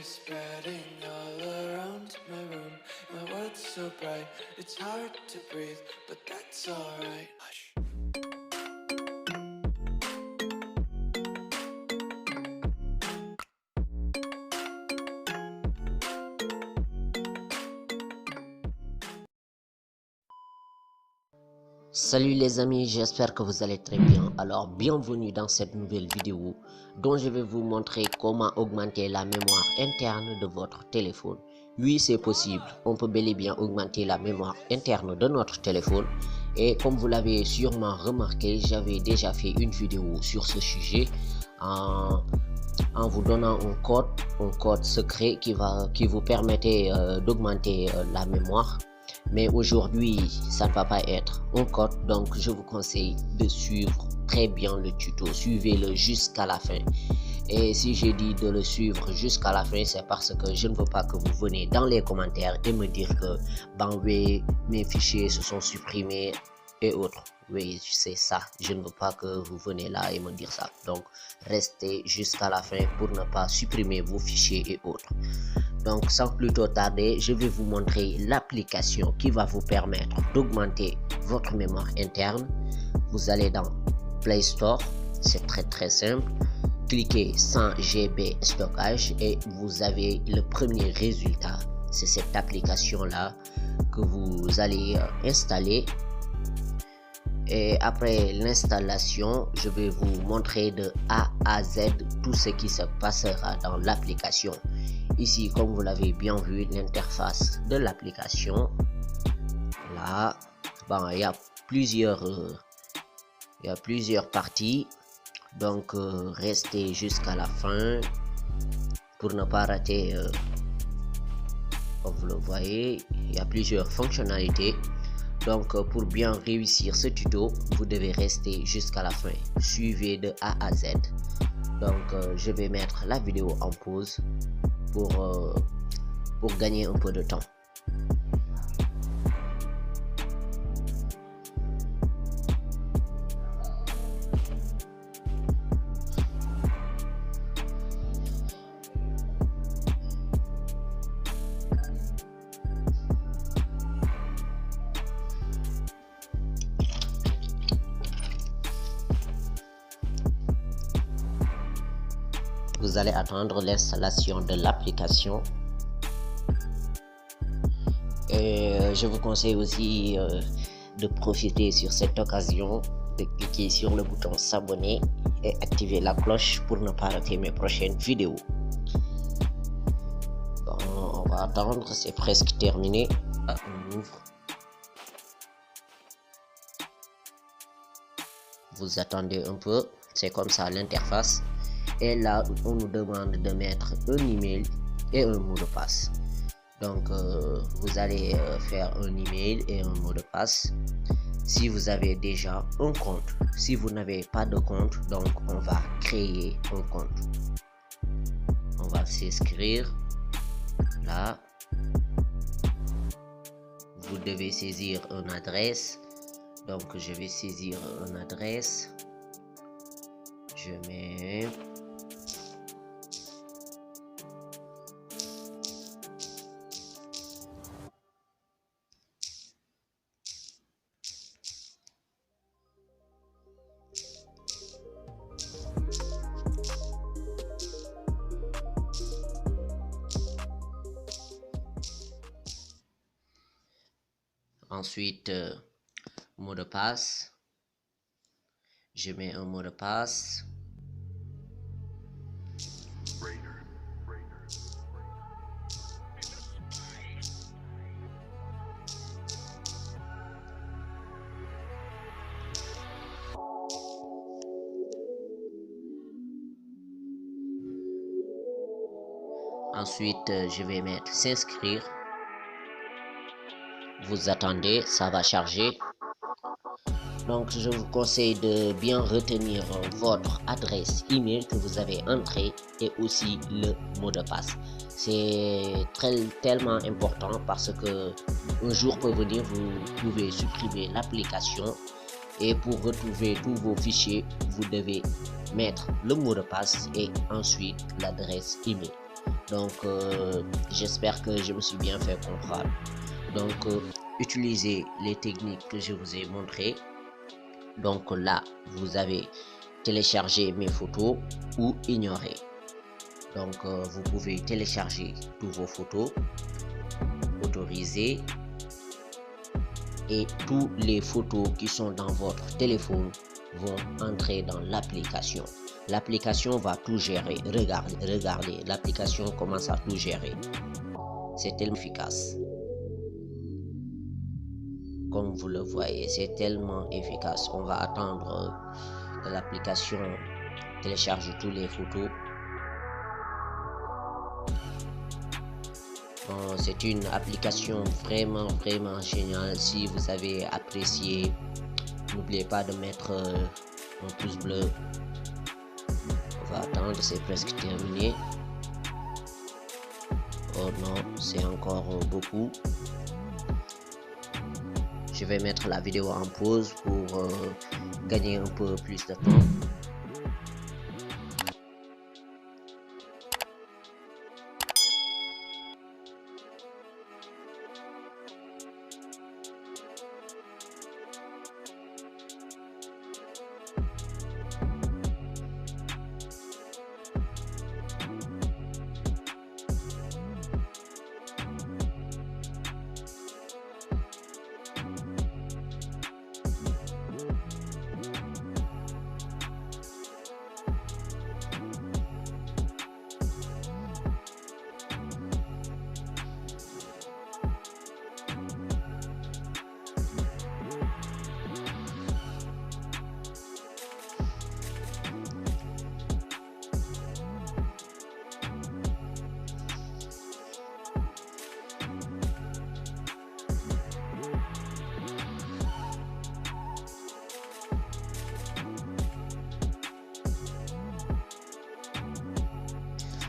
spreading all around my room. My world's so bright, it's hard to breathe, but that's alright. Hush. Salut les amis, j'espère que vous allez très bien. Alors bienvenue dans cette nouvelle vidéo dont je vais vous montrer comment augmenter la mémoire interne de votre téléphone. Oui, c'est possible, on peut bel et bien augmenter la mémoire interne de notre téléphone. Et comme vous l'avez sûrement remarqué, j'avais déjà fait une vidéo sur ce sujet en vous donnant un code secret qui vous permettait d'augmenter la mémoire. Mais aujourd'hui, ça ne va pas être un code, donc je vous conseille de suivre très bien le tuto. Suivez-le jusqu'à la fin. Et si j'ai dit de le suivre jusqu'à la fin, c'est parce que je ne veux pas que vous venez dans les commentaires et me dire que oui, mes fichiers se sont supprimés et autres. Oui, c'est ça. Je ne veux pas que vous venez là et me dire ça. Donc, restez jusqu'à la fin pour ne pas supprimer vos fichiers et autres. Donc, sans plus tarder, je vais vous montrer l'application qui va vous permettre d'augmenter votre mémoire interne. Vous allez dans Play Store, c'est très simple. Cliquez 100 GB stockage et vous avez le premier résultat. C'est cette application-là que vous allez installer. Et après l'installation, je vais vous montrer de A à Z tout ce qui se passera dans l'application. Ici, comme vous l'avez bien vu, l'interface de l'application. Là, il y a plusieurs parties. Donc, restez jusqu'à la fin pour ne pas rater. Comme vous le voyez, il y a plusieurs fonctionnalités. Donc, pour bien réussir ce tuto, vous devez rester jusqu'à la fin. Suivez de A à Z. Donc, je vais mettre la vidéo en pause pour gagner un peu de temps. Vous allez attendre l'installation de l'application. Et je vous conseille aussi de profiter sur cette occasion de cliquer sur le bouton s'abonner et activer la cloche pour ne pas rater mes prochaines vidéos. Bon, on va attendre, c'est presque terminé. On ouvre. Vous attendez un peu, c'est comme ça l'interface. Et là, on nous demande de mettre un email et un mot de passe. Donc, vous allez faire un email et un mot de passe si vous avez déjà un compte. Si vous n'avez pas de compte, donc on va créer un compte. On va s'inscrire. Là, vous devez saisir une adresse. Donc, je vais saisir une adresse. Je mets... Ensuite, mot de passe. Je mets un mot de passe. Ensuite, je vais mettre s'inscrire. Vous attendez, ça va charger. Donc, je vous conseille de bien retenir votre adresse email que vous avez entrée et aussi le mot de passe. C'est tellement important parce que un jour peut venir, vous pouvez supprimer l'application et pour retrouver tous vos fichiers, vous devez mettre le mot de passe et ensuite l'adresse email. Donc j'espère que je me suis bien fait comprendre. Donc utilisez les techniques que je vous ai montrées. Donc là vous avez téléchargé mes photos ou ignorer. Donc vous pouvez télécharger toutes vos photos, autoriser, et toutes les photos qui sont dans votre téléphone vont entrer dans l'application. L'application va tout gérer. Regardez, l'application commence à tout gérer. C'est tellement efficace. Comme vous le voyez, c'est tellement efficace. On va attendre que l'application télécharge toutes les photos. C'est une application vraiment géniale. Si vous avez apprécié, n'oubliez pas de mettre un pouce bleu. On va attendre, c'est presque terminé. Oh non, c'est encore beaucoup. Je vais mettre la vidéo en pause pour gagner un peu plus de temps.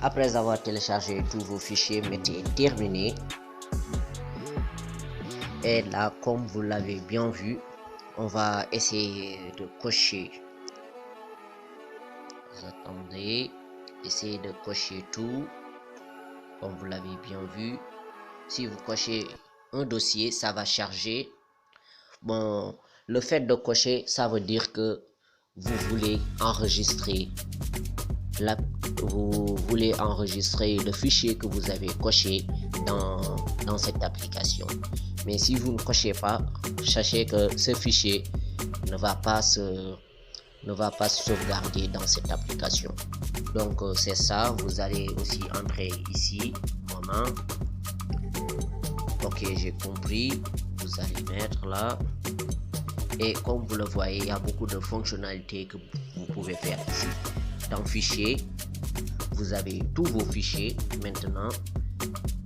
Après avoir téléchargé tous vos fichiers, mettez terminé. Et là, comme vous l'avez bien vu, on va essayer de cocher. Vous attendez, essayez de cocher tout. Comme vous l'avez bien vu, si vous cochez un dossier, ça va charger. Bon, le fait de cocher, ça veut dire que vous voulez enregistrer le fichier que vous avez coché dans cette application. Mais si vous ne cochez pas, sachez que ce fichier ne va pas se sauvegarder dans cette application. Donc c'est ça. Vous allez aussi entrer ici, moment. Ok, j'ai compris. Vous allez mettre là. Et comme vous le voyez, il y a beaucoup de fonctionnalités que vous pouvez faire ici. Dans fichier, vous avez tous vos fichiers. Maintenant,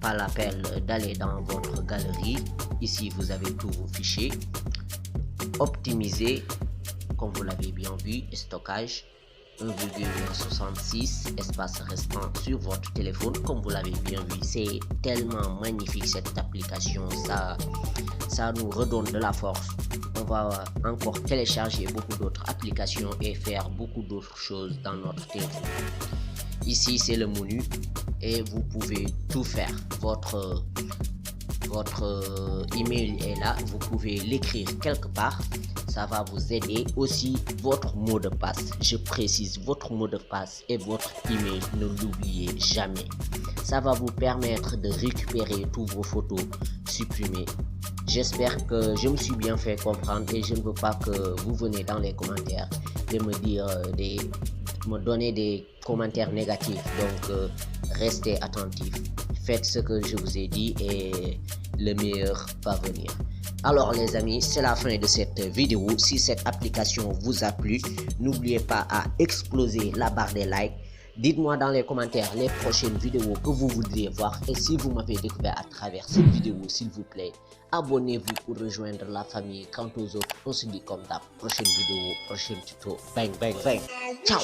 pas la peine d'aller dans votre galerie. Ici, vous avez tous vos fichiers. Optimiser, comme vous l'avez bien vu, stockage 1,66 espace restant sur votre téléphone. Comme vous l'avez bien vu, c'est tellement magnifique cette application. Ça nous redonne de la force. On va encore télécharger beaucoup d'autres applications et faire beaucoup d'autres choses dans notre téléphone. Ici, c'est le menu et vous pouvez tout faire. Votre email est là, vous pouvez l'écrire quelque part. Ça va vous aider. Aussi votre mot de passe, je précise, votre mot de passe et votre email, ne l'oubliez jamais. Ça va vous permettre de récupérer toutes vos photos supprimées. J'espère que je me suis bien fait comprendre et je ne veux pas que vous venez dans les commentaires et me donner des commentaires négatifs. Donc restez attentifs, faites ce que je vous ai dit et le meilleur va venir. Alors les amis, c'est la fin de cette vidéo. Si cette application vous a plu, n'oubliez pas à exploser la barre des likes. Dites-moi dans les commentaires les prochaines vidéos que vous voudriez voir. Et si vous m'avez découvert à travers cette vidéo, s'il vous plaît, abonnez-vous pour rejoindre la famille. Quant aux autres, on se dit comme d'hab. Prochaine vidéo, prochain tuto. Bang, bang, bang. Ciao.